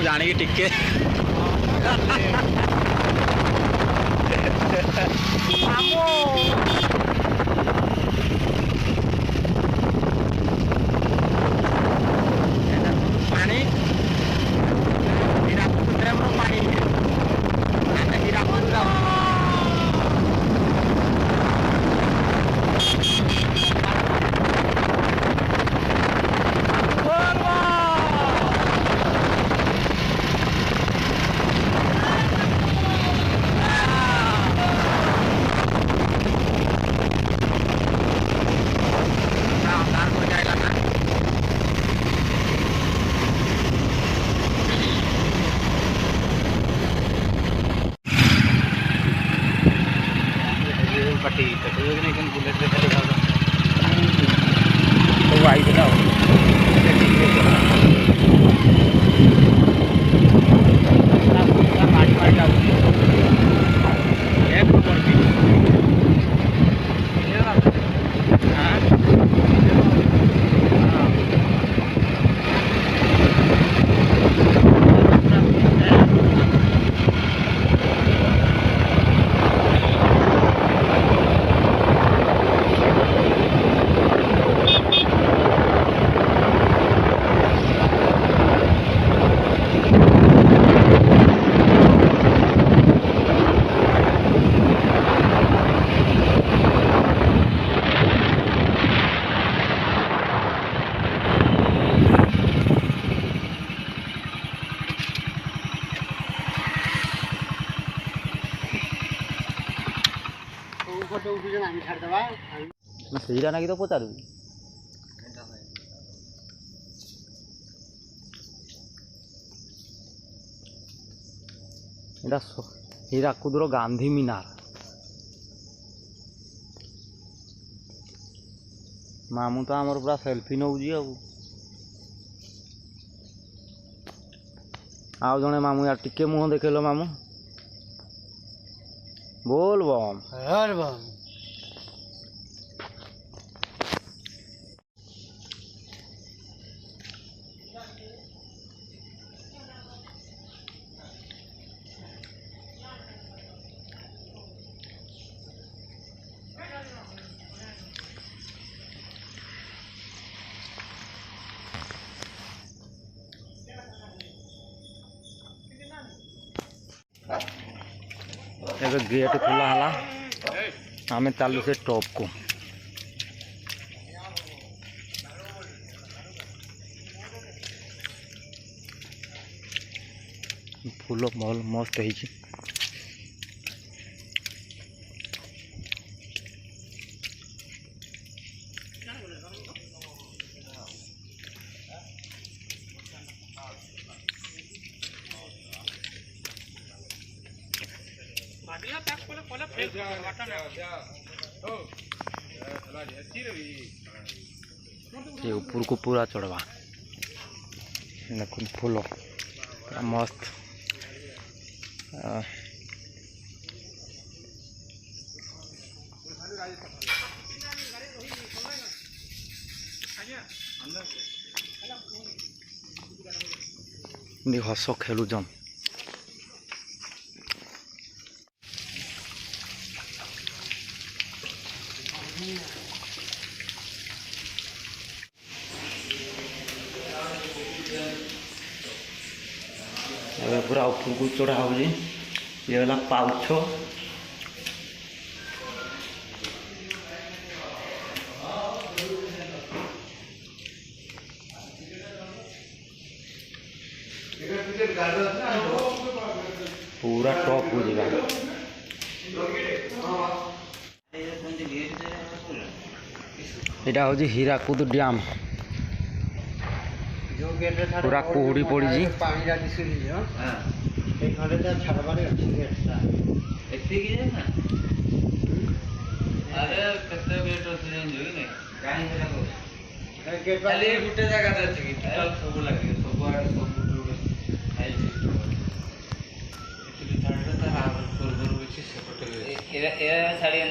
जानी टिके पानी पट्टी बुलेट तो आई दिला ସେଇଟା ନାକି ତ ପଚାରୁଛି ଏଇଟା ହୀରାକୁଦର ଗାନ୍ଧୀ ମିନାର ମାମୁଁ ତ ଆମର ପୁରା ସେଲ୍ଫି ନଉଛି ଆଉ ଜଣେ ମାମୁଁ ୟାର ଟିକେ ମୁହଁ ଦେଖେଇଲ ମାମୁଁ बोल बम हर बम ଏବେ गेट खोला हला आमे चालू से टॉप को फूल भल मस्त है ये ऊपर को पूरा चढ़वा देखो फूल पूरा मस्त हस खेलुजन पूरा ऊपर को चढ़ा हो ये वाला पाउछ पूरा टॉप हो जाएगा यहाँ हूँ हीराकुद डैम पूरा कुहुड़ी पड़ी छाड़ी